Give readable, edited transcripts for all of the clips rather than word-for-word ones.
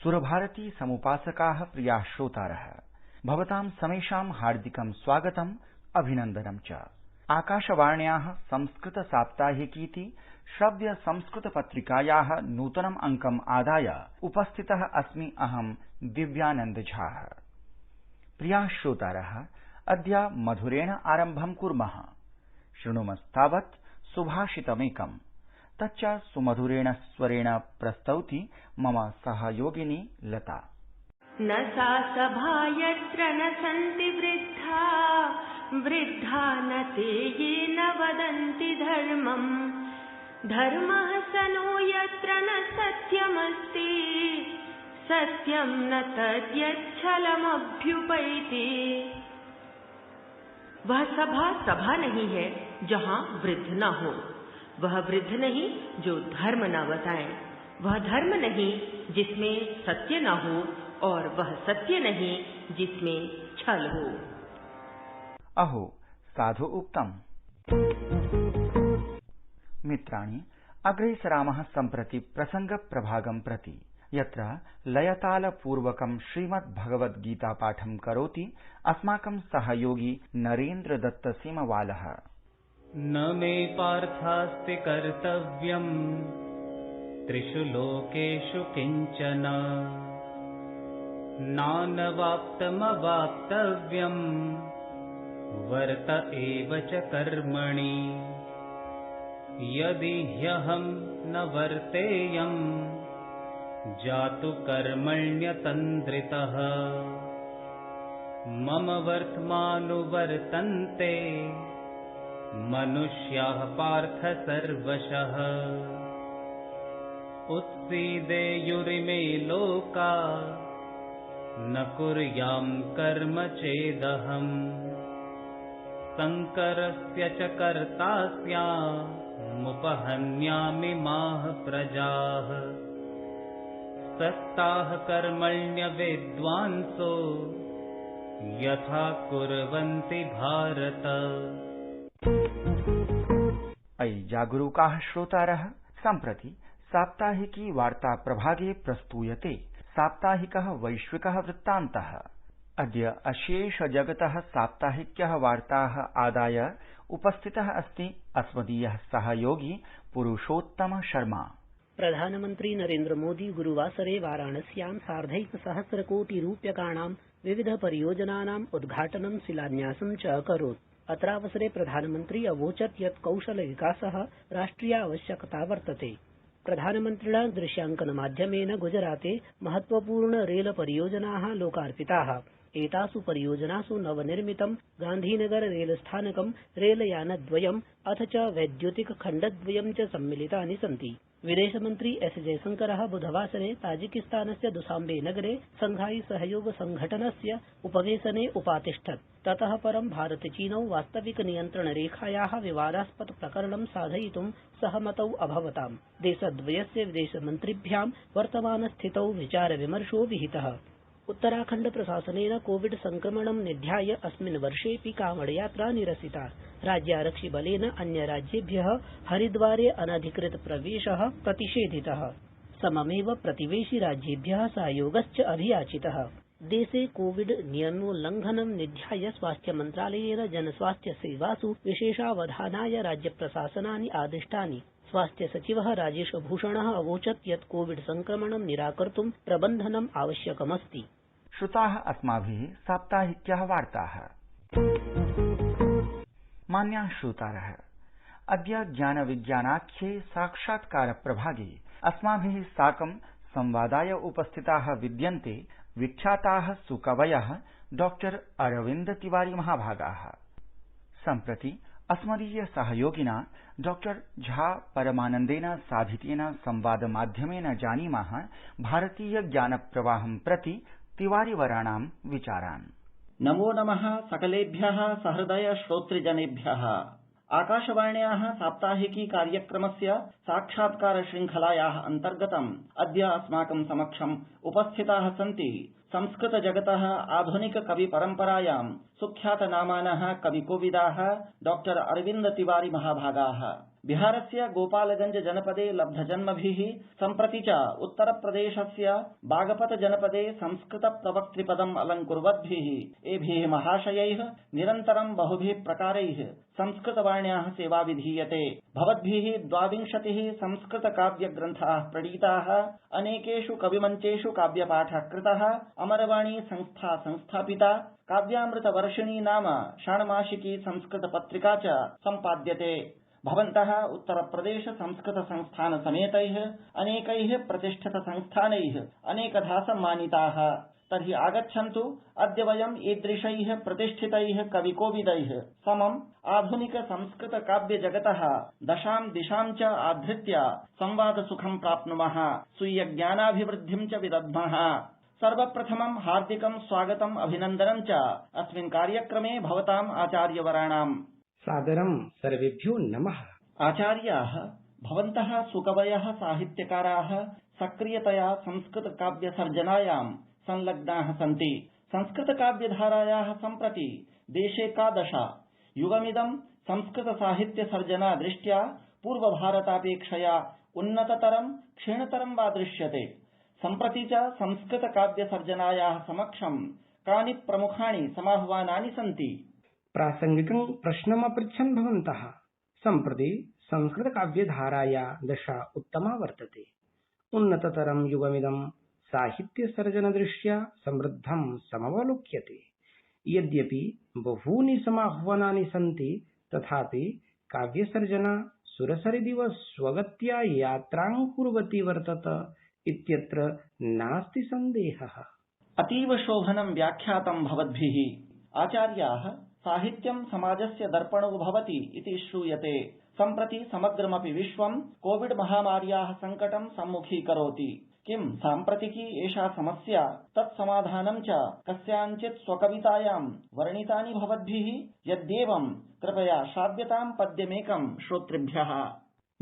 सुरभारती समुपासकाः प्रियाः श्रोतारः भवतां समेषां हार्दिकं स्वागतम् अभिनन्दनं च। आकाशवाण्याः संस्कृत साप्ताहिकीति श्रव्य संस्कृत पत्रिकायाः नूतनम् अङ्कम् आदाय उपस्थितः अस्मि अहं दिव्यानन्द झा। प्रियाः श्रोतारः अद्य मधुरेण आरम्भं कुर्मः। शृणुमस्तावत् सुभाषितमेकम्, तच्च सुमधुरेण स्वरेण प्रस्तौति मम सहयोगिनी लता। न सा सभा यत्र न सन्ति वृद्धा, वृद्धा न ते ये न वदन्ति धर्मम्, धर्मः स नो यत्र न सत्यमस्ति, सत्यं न तद्यच्छलमभ्युपैति। वह सभा नहीं है जहाँ वृद्ध न हो, वह वृद्ध नहीं जो धर्म न बताए, वह धर्म नहीं जिसमें सत्य न हो, और वह सत्य नहीं जिसमें छल हो। अहो साधु उक्तम्। मित्राणि, अग्रे सरामः सम्प्रति प्रसंग प्रभागं प्रति, यत्र लयतालपूर्वकं श्रीमद्भगवद्गीता पाठं करोति अस्माकं सहयोगी नरेन्द्र दत्त सीमवालः। न मे पार्थास्ति कर्तव्यम् त्रिषु लोकेषु किञ्चन, नानवाप्तमवाप्तव्यम् वर्त एव च कर्मणि, यदि ह्यहं न वर्तेयम् जातु कर्मण्यतन्द्रितः, मम वर्त्मानुवर्तन्ते मनुष्याः पार्थ सर्वशः, उत्सीदेयुरिमे लोका न कुर्यां कर्म चेदहम्, संकरस्य च कर्ता स्यामुपहन्यामि माः प्रजाः, सत्ताः कर्मण्यविद्वांसो यथा कुर्वन्ति भारत। अयि जागरूकाः श्रोतारः, सम्प्रति साप्ताहिकी वार्ता प्रभागे प्रस्तूयते साप्ताहिकः वैश्विकः वृत्तान्तः। अद्य अशेष जगतः साप्ताहिक्यः वार्ताः आदाय उपस्थितः अस्ति अस्मदीयः सहयोगी पुरुषोत्तम शर्मा। प्रधानमन्त्री नरेन्द्र मोदी गुरुवासरे वाराणस्यां 1,50 कोटिरूप्यकाणां विविध परियोजनानाम् उद्घाटनं शिलान्यासं च अकरोत्। अत्रावसरे प्रधानमन्त्री अवोचत् यत् कौशल विकासः राष्ट्रियावश्यकता वर्तते। प्रधानमन्त्रिणा दृश्यांकनमाध्यमेन गुजराते महत्वपूर्ण रेल परियोजनाः लोकार्पिताः। एतासु परियोजनासु नवनिर्मितं गान्धीनगर रेलस्थानकं, रेलयानद्वयम् अथ च वैद्युतिक खण्डद्वयं च सम्मिलितानि सन्ति। विदेशमन्त्री एस जयशंकरः बुधवासरे ताजिकिस्तानस्य दुसाम्बे नगरे शंघाई सहयोग संघटनस्य उपवेशने उपातिष्ठत्। ततः परं भारत चीनौ वास्तविक नियन्त्रण रेखायाः विवादास्पद प्रकरणं साधयितुं सहमतौ अभवताम्। देशद्वयस्य विदेशमन्त्रिभ्यां वर्तमानस्थितौ विचार विमर्शो विहितः। उत्तराखण्ड प्रशासनेन कोविड संक्रमणं निध्याय अस्मिन् वर्षेऽपि कांवडयात्रा निरसिता। राज्यारक्षिबलेन अन्यराज्येभ्यः हरिद्वारे अनधिकृत प्रवेशः प्रतिषेधितः। सममेव प्रतिवेशि राज्येभ्यः सहयोगश्च अभियाचितः। देशे कोविड नियमोल्लंघनं निध्याय स्वास्थ्य मन्त्रालयेन जनस्वास्थ्य सेवासु विशेषावधानाय राज्यप्रशासनानि आदिष्टानि। स्वास्थ्य सचिवः राजेश भूषणः अवोचत् यत् कोविड संक्रमणं निराकर्तुं प्रबन्धनम् आवश्यकमस्ति। श्रुताः अस्माभिः साप्ताहिक्यः वार्ताः। मान्याः श्रोतारः, अद्य ज्ञानविज्ञानाख्ये साक्षात्कार प्रभागे अस्माभिः साकं संवादाय उपस्थिताः विद्यन्ते विख्याताः सुकवयः डॉक्टर अरविन्द तिवारी महाभागाः। सम्प्रति अस्मदीय सहयोगिना डॉक्टर झा परमानन्देन साधितेन संवादमाध्यमेन जानीमः भारतीय ज्ञानप्रवाहं प्रति तिवारीवराणां विचारान्। नमो नमः सकलेभ्यः सहृदय श्रोतृजनेभ्यः। आकाशवाण्याः साप्ताहिकी कार्यक्रमस्य साक्षात्कार श्रृङ्खलायाः अन्तर्गतम् अद्य अस्माकं समक्षम् उपस्थिताः सन्ति संस्कृत जगतः आधुनिक कवि परम्परायां सुख्यात नामानः कविकोविदाः डॉक्टर अरविन्द तिवारी महाभागाः बिहारस्य गोपालगंज जनपदे लब्धजन्मभिः सम्प्रति च उत्तरप्रदेशस्य बागपत जनपदे संस्कृत प्रवक्तृपदम् अलङ्कुर्वद्भिः एभिः महाशयैः निरन्तरं बहुभिः प्रकारैः संस्कृतवाण्याः सेवा विधीयते। भवद्भिः 22 संस्कृत काव्य ग्रन्थाः प्रणीताः, अनेकेषु कविमञ्चेषु काव्यपाठः कृतः, अमरवाणी संस्था संस्थापिता, काव्यामृत वर्षिणी नाम षाण्मासिकी संस्कृत पत्रिका च सम्पाद्यते। भवन्तः उत्तर प्रदेश संस्कृत संस्थान समेतैः अनेकैः प्रतिष्ठित संस्थानैः अनेकधा सम्मानिताः। तर्हि आगच्छन्तु अद्य वयम् ईदृशैः प्रतिष्ठितैः कविकोविदैः समम् आधुनिक संस्कृत काव्य जगतः दशां दिशां च आधृत्य संवाद सुखं प्राप्नुमः, स्वीय ज्ञानाभिवृद्धिं च विदध्मः। सर्वप्रथमं हार्दिकं स्वागतम् अभिनन्दनं च अस्मिन् कार्यक्रमे भवताम् आचार्यवराणाम्। सादरं सर्वेभ्यो नमः। आचार्याः, भवन्तः सुकवयः साहित्यकाराः सक्रियतया संस्कृत काव्य सर्जनायां संलग्नाः सन्ति। संस्कृत काव्यधारायाः सम्प्रति देशे का दशा? युगमिदं संस्कृत साहित्य सर्जना दृष्ट्या पूर्व भारतापेक्षया उन्नततरं क्षीणतरं वा दृश्यते। सम्प्रति च संस्कृत काव्य सर्जनायाः समक्षं कानि प्रमुखाणि समाह्वानानि सन्ति? प्रासंगिकं प्रश्नमपृच्छन् भवन्तः। सम्प्रति संस्कृतकाव्यधाराया दशा उत्तमा वर्तते। उन्नततरं युगमिदं साहित्यसर्जनदृष्ट्या समृद्धं समवलोक्यते। यद्यपि बहूनि समाह्वानानि सन्ति, तथापि काव्यसर्जना सुरसरिदिव स्वगत्या यात्रां कुर्वती वर्तते इत्यत्र नास्ति सन्देहः। अतीव शोभनं व्याख्यातं भवद्भिः। आचार्याः, साहित्यं समाजस्य दर्पणो भवति इति श्रूयते। सम्प्रति समग्रमपि विश्वं कोविड महामार्याः संकटं सम्मुखीकरोति। किं साम्प्रतिकी एषा समस्या, तत्समाधानं च कस्याञ्चित् स्वकवितायां वर्णितानि भवद्भिः? यद्येवं कृपया श्राव्यतां पद्यमेकं श्रोतृभ्यः।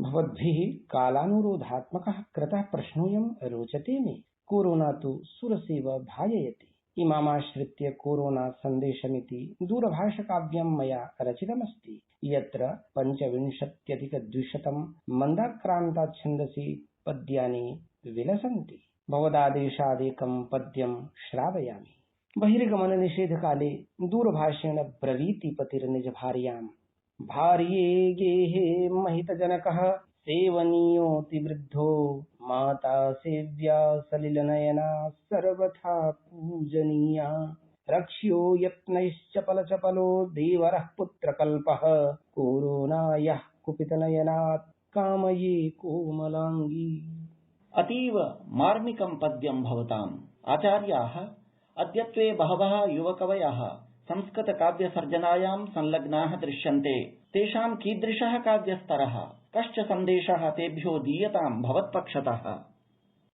भवद्भिः कालानुरोधात्मकः कृतः प्रश्नोऽयं रोचते मे। कोरोना तु सुरसेव भाययति। इमामाश्रित्य कोरोना सन्देशमिति दूरभाषकाव्यं मया रचितमस्ति, यत्र 25,200 मन्दाक्रान्ताच्छन्दसि पद्यानि विलसन्ति। भवदादेशादेकं पद्यं श्रावयामि। बहिर्गमननिषेधकाले दूरभाषेण ब्रवीति पतिर्निज भार्यां, भार्ये गेहे महितजनकः सेवनीयोऽति वृद्धो, माता सेव्या सलिलनयना सर्वथा पूजनीया, रक्ष्यो यत्नैश्चपलचपलो देवरः पुत्रकल्पः, कोरोनायः कुपितनयनात् कामये कोमलाङ्गी। अतीव मार्मिकं पद्यं भवताम्। आचार्याः, अद्यत्वे बहवः युवकवयः संस्कृत काव्य सर्जनायां संलग्नाः दृश्यन्ते। तेषां कीदृशः काव्यस्तरः? कश्च सन्देशः तेभ्यो दीयतां भवत्पक्षतः?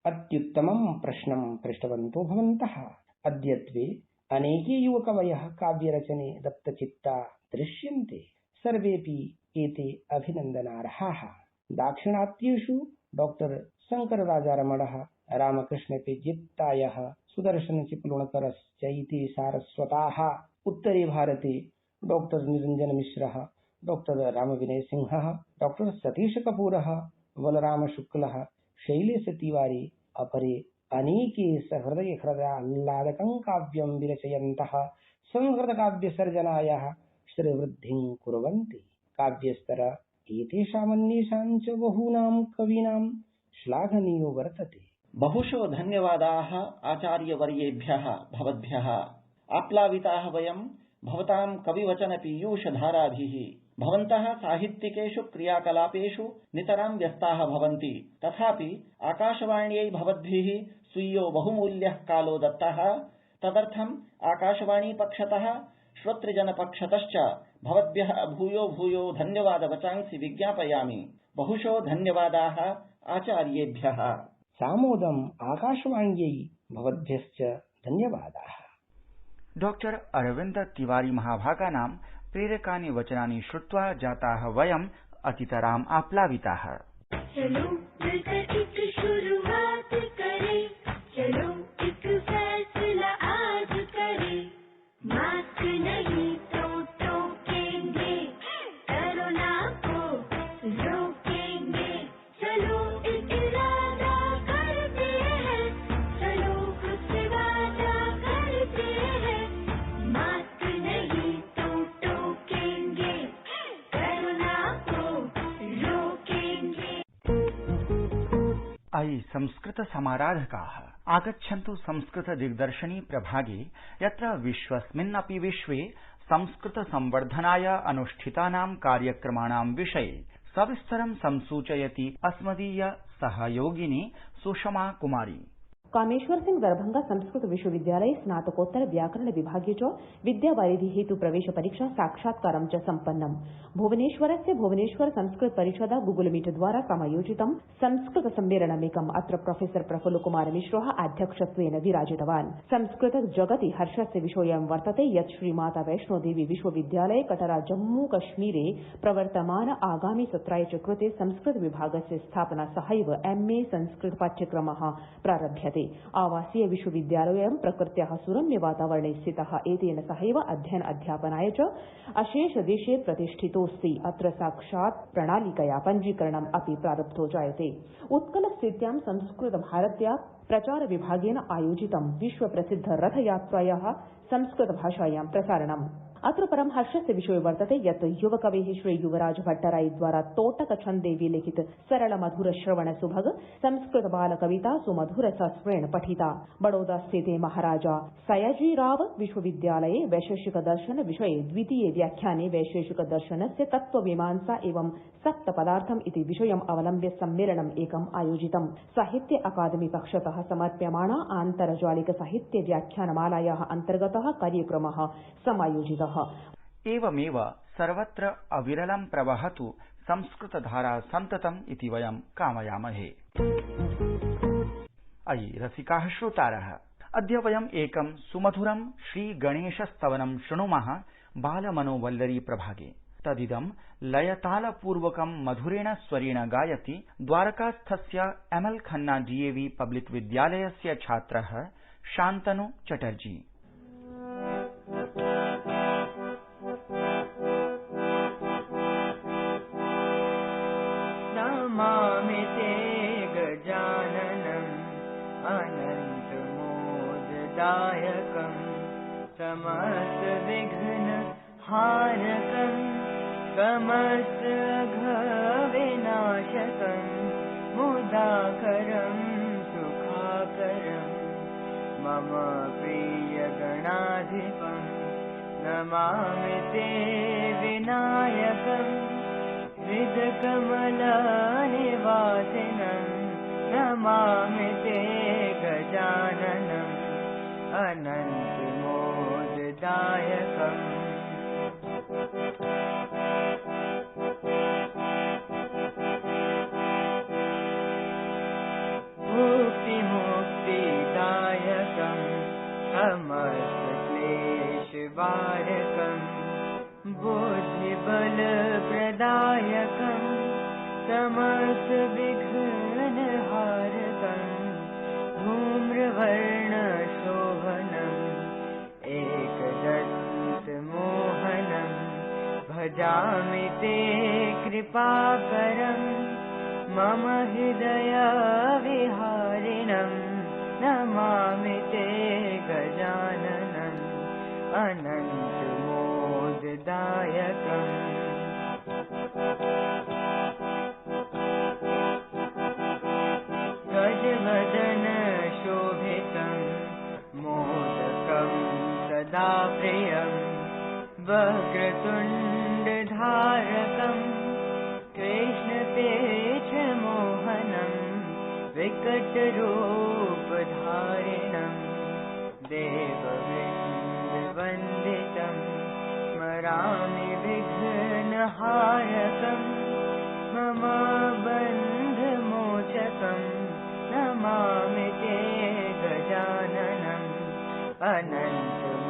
अत्युत्तमं प्रश्नं पृष्टवन्तो भवन्तः। अद्यत्वे अनेके युवकवयः काव्यरचने दत्तचित्ता दृश्यन्ते। सर्वेपि एते अभिनन्दनार्हाः। दाक्षिणात्येषु डॉक्टर शङ्करराजारमणः, रामकृष्णपेजित्तायः, सुदर्शनचिपलुणकरश्चैते सारस्वताः। उत्तरे भारते डॉक्टर निरञ्जनमिश्रः, डॉक्टर रामविनयसिंहः, डॉक्टर सतीशकपूरः, बलरामशुक्लः, शैलेशतिवारी, अपरे अनेके सहृदयहृदयाह्लादकं काव्यं विरचयन्तः संस्कृतकाव्यसर्जनायाः श्रीवृद्धिं कुर्वन्ति। काव्यस्तर एतेषामन्येषां च बहूनां कवीनां श्लाघनीयो वर्तते। बहुशो धन्यवादाः आचार्यवर्येभ्यः भवद्भ्यः। आप्लाविताः वयं भवतां कविवचन पीयूषधाराभिः। भवन्तः साहित्यिकेषु क्रियाकलापेषु नितरां व्यस्ताः भवन्ति, तथापि आकाशवाण्यै भवद्भिः स्वीयो बहुमूल्यः कालो दत्तः। तदर्थम् आकाशवाणी पक्षतः श्रोतृजन पक्षतश्च भवद्भ्यः भूयो भूयो धन्यवादवचांसि विज्ञापयामि। बहुशो धन्यवादाः आचार्येभ्यः। सामोदम् आकाशवाण्यै भवद्भ्यश्च धन्यवादाः। डॉक्टर अरविन्द तिवारी महाभागानां प्रेरकानि वचनानि श्रुत्वा जाताः वयम् अतितराम् आप्लाविताः। चलो मिलकर एक शुरुआत करें, चलो एक फैसला अयि संस्कृत समाराधकाः आगच्छन्तु संस्कृत दिग्दर्शनी प्रभागे, यत्र विश्वस्मिन्नपि विश्वे संस्कृत संवर्धनाय अनुष्ठितानां कार्यक्रमाणां विषये सविस्तरं संसूचयति अस्मदीय सहयोगिनी सुषमा कुमारी। कामेश्वर सिंह दरभंगा संस्कृत विश्वविद्यालये स्नातकोत्तर व्याकरण विभागे च विद्यावारिधि हेतु प्रवेश परीक्षा साक्षात्कारं च सम्पन्नम्। भुवनेश्वरस्य भुवनेश्वर संस्कृत परिषदा गुगल मीट द्वारा समायोजितं संस्कृत सम्मेलनमेकम् अत्र प्रोफेसर प्रफुल्ल कुमार मिश्रः आध्यक्षत्वेन विराजितवान्। संस्कृत जगति हर्षस्य विषयोऽयं वर्तते यत् श्रीमाता वैष्णोदेवी विश्वविद्यालये कटरा जम्मू कश्मीरे प्रवर्तमान आगामि सत्राय च कृते संस्कृत विभागस्य स्थापना सहैव MA संस्कृत पाठ्यक्रमः प्रारभ्यते। आवासीय विश्वविद्यालयोऽयं प्रकृत्याः सुरम्य वातावरणे स्थितः एतेन सहैव अध्ययन अध्यापनाय च अशेष देशे प्रतिष्ठितोऽस्ति। अत्र साक्षात् प्रणालिकया पञ्जीकरणम् अपि प्रारब्धो जायते। उत्कलस्थित्यां संस्कृत भारत्या प्रचार विभागेन आयोजितं विश्व प्रसिद्ध रथयात्रायाः संस्कृत भाषायां प्रसारणम्। अत्र परं हर्षस्य विषयो वर्तते यत् युवकवेः श्री युवराज भट्टराई द्वारा तोटक छन्दे विलिखित सरल मधुर श्रवण सुभग संस्कृत बाल कविता सुमधुर सस्रेण पठिता। बड़ौदा स्थिते महाराजा सयाजीराव विश्वविद्यालये वैशेषिक दर्शन विषये द्वितीये व्याख्याने वैशेषिक दर्शनस्य तत्त्वमीमांसा एवं सप्त पदार्थम् इति विषयम् अवलम्ब्य सम्मेलनम् एकम् आयोजितम्। साहित्य अकादमी पक्षतः समर्प्यमाणा आन्तर्जालिक साहित्य व्याख्यानमालायाः अन्तर्गतः कार्यक्रमः समायोजितः। एवमेव सर्वत्र अविरलं प्रवहतु संस्कृतधारा सन्ततम् इति वयं कामयामहे। अयि रसिकाः श्रोतारः, अद्य वयम् एकं सुमधुरं श्रीगणेशस्तवनं शृणुमः बालमनोवल्लरी प्रभागे। तदिदं लयतालपूर्वकं मधुरेण स्वरेण गायति द्वारकास्थस्य ML खन्ना GAV पब्लिक विद्यालयस्य छात्रः शान्तनु चटर्जी। दायकं समस्त विघ्न हारकं समस्त विनाशकं मुदाकरं सुखाकरं मम प्रिय गणाधिपं नमामि ते विनायकं हृदकमल निवासिनं नमामि ते गजाननम् अनंत मोददायकम्। मुक्ति मुक्तिदायकम् समस्त क्लेशवारकम् बुद्धिबल प्रदायकम् समस्त विघ्नहारकम् धूम्रवर्ण एकदन्तमोहनं भजामि ते कृपाकरं मम हृदय विहारिणं नमामि ते गजाननम् अनन्तमोददायकम्। गजवदन शोभितं मोदकं सदा प्रियं वक्रतुण्डधारकं कृष्णतेजमोहनं विकटरूपधारिणं देववृन्दवन्दितं स्मरामि विघ्नहारकं मम बन्धमोचकं नमामि ते गजाननम् अनन्तमोददायकम्।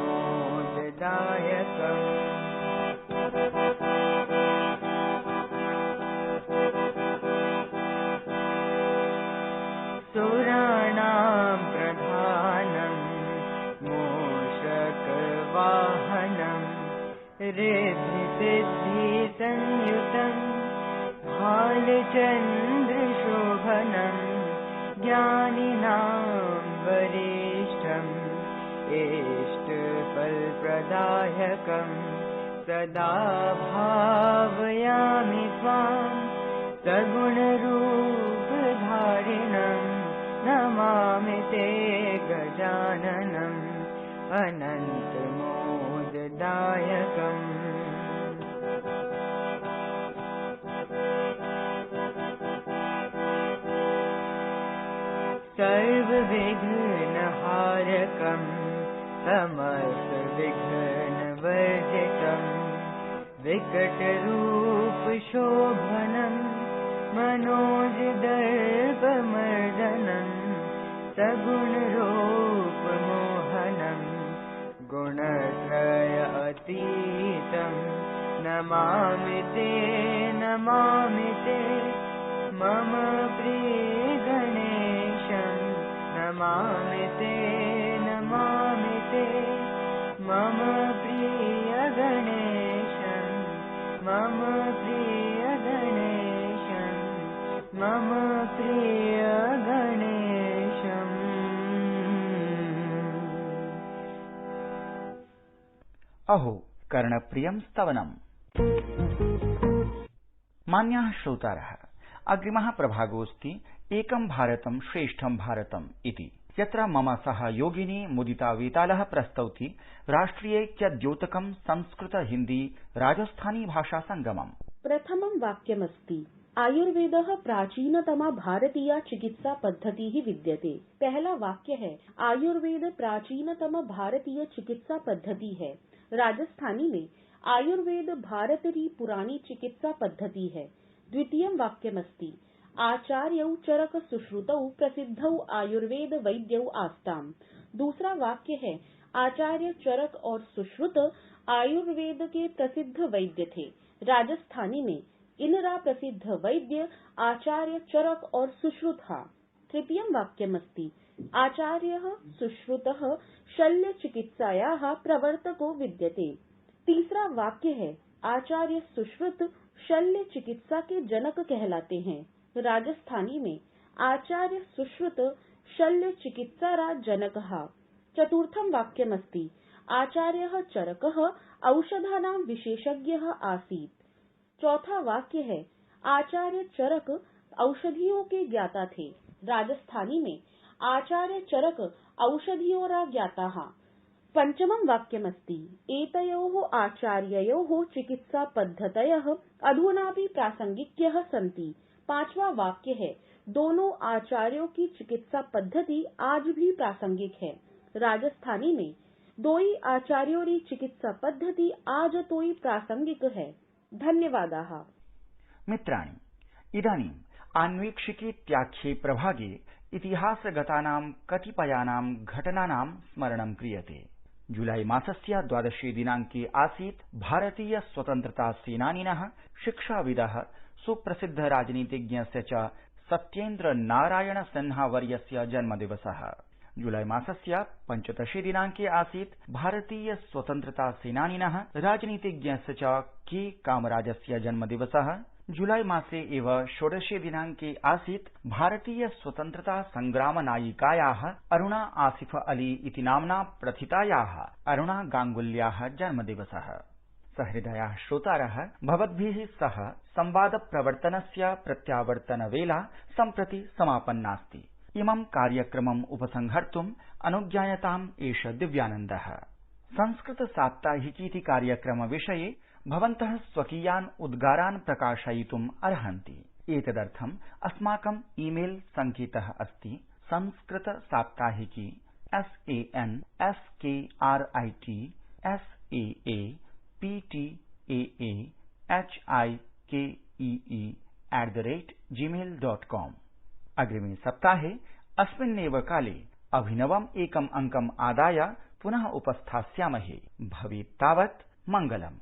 सुराणां प्रधानं मूषकवाहनं रिद्धिसिद्धिसंयुतं भालचन्द्रशोभनं ज्ञानिनां वरिष्ठम् इष्टफलप्रदायकं सदा भावयामि त्वां सगुणरूपधारिणं सर्वविघ्नहारकम् समस्तविघ्नवर्जितम् विकटरूपशोभनम् मनोजदर्पमर्दनम् सगुणरूपमोहनम् गुणत्रय अतीतम् नमामि ते मम प्रिय गणेशम् नमामि ते मम प्रिय गणेशम् मम प्रिय गणेशम् मम प्रिय गणेशम्। अहो कर्णप्रियं स्तवनम्। मान्याः श्रोतारः, अग्रिमः प्रभागोऽस्ति एकं भारतं श्रेष्ठं भारतम् इति, यत्र मम सहयोगिनी मुदिता वेतालः प्रस्तौति राष्ट्रियैक्यद्योतकं संस्कृत हिन्दी राजस्थानी भाषा संगमम्। प्रथमं वाक्यमस्ति आयुर्वेदः प्राचीनतमा भारतीय चिकित्सा पद्धतिः विद्यते। पहला वाक्य है आयुर्वेद प्राचीनतम भारतीय चिकित्सा पद्धति है। राजस्थानी में आयुर्वेद भारत की पुरानी चिकित्सा पद्धति है। द्वितीयं वाक्यमस्ति आचार्यौ चरक सुश्रुतौ प्रसिद्धौ आयुर्वेद वैद्यौ आस्ताम्। दूसरा वाक्य है आचार्य चरक और सुश्रुत आयुर्वेद के प्रसिद्ध वैद्य थे। राजस्थानी में इनरा प्रसिद्ध वैद्य आचार्य चरक और सुश्रुत हा। तृतीयं वाक्यमस्ति आचार्यः सुश्रुतः शल्य चिकित्सायाः प्रवर्तको विद्यते। तीसरा वाक्य है आचार्य सुश्रुत शल्य चिकित्सा के जनक कहलाते हैं। राजस्थानी में आचार्य सुश्रुत शल्य चिकित्सारा जनकः। चतुर्थं वाक्यमस्ति आचार्यः चरकः औषधानां विशेषज्ञः आसीत्। चौथा वाक्य है आचार्य चरक औषधियों के ज्ञाता थे। राजस्थानी में आचार्य चरक औषधियोरा ज्ञाताः। पंचमं वाक्यमस्ति एतयोः आचार्ययोः चिकित्सा पद्धतयः अधुनापि प्रासंगिक्यः सन्ति। पांचवा वाक्य है दोनों आचार्यों की चिकित्सा पद्धति आज भी प्रासंगिक है। राजस्थानी में दोई आचार्यों की चिकित्सा पद्धति आज तोई प्रासंगिक है। धन्यवादाः। मित्राणि, इदानीम् आन्वीक्षिकीत्याख्ये प्रभागे इतिहासगतानां कतिपयानां घटनानां स्मरणं क्रियते। जुलाई मासस्य 12 दिनाङ्के आसीत् भारतीय स्वतन्त्रता सेनानिनः, शिक्षाविदः, सुप्रसिद्ध राजनीतिज्ञस्य च सत्येन्द्र नारायण सिन्हा वर्यस्य जन्मदिवसः। जुलाई मासस्य 15 दिनाङ्के आसीत् भारतीय स्वतन्त्रता सेनानिनः, राजनीतिज्ञस्य च के कामराजस्य जन्मदिवसः। जुलाई मासे एव 16 दिनाङ्के आसीत् भारतीय स्वतन्त्रता संग्राम नायिकायाः अरुणा आसिफ अली इति नाम्ना प्रथितायाः अरुणा गाङ्गुल्याः जन्मदिवसः। सहृदयाः श्रोतारः, भवद्भिः सह संवाद प्रवर्तनस्य प्रत्यावर्तनवेला सम्प्रति समापन्नास्ति। इमं कार्यक्रमम् उपसंहर्तुम् अनुज्ञायताम् एष दिव्यानन्दः। संस्कृत साप्ताहिकीति कार्यक्रम विषये भवन्तः स्वकीयान् उद्गारान् प्रकाशयितुम् अर्हन्ति। एतदर्थम् अस्माकम् ईमेल सङ्केतः अस्ति संस्कृतसाप्ताहिकी sanskritataahikeee@gmail.com। अग्रिमे सप्ताहे अस्मिन्नेव काले अभिनवम् एकम् अङ्कम् आदाय पुनः उपस्थास्यामहे। भवेत् तावत् मङ्गलम्।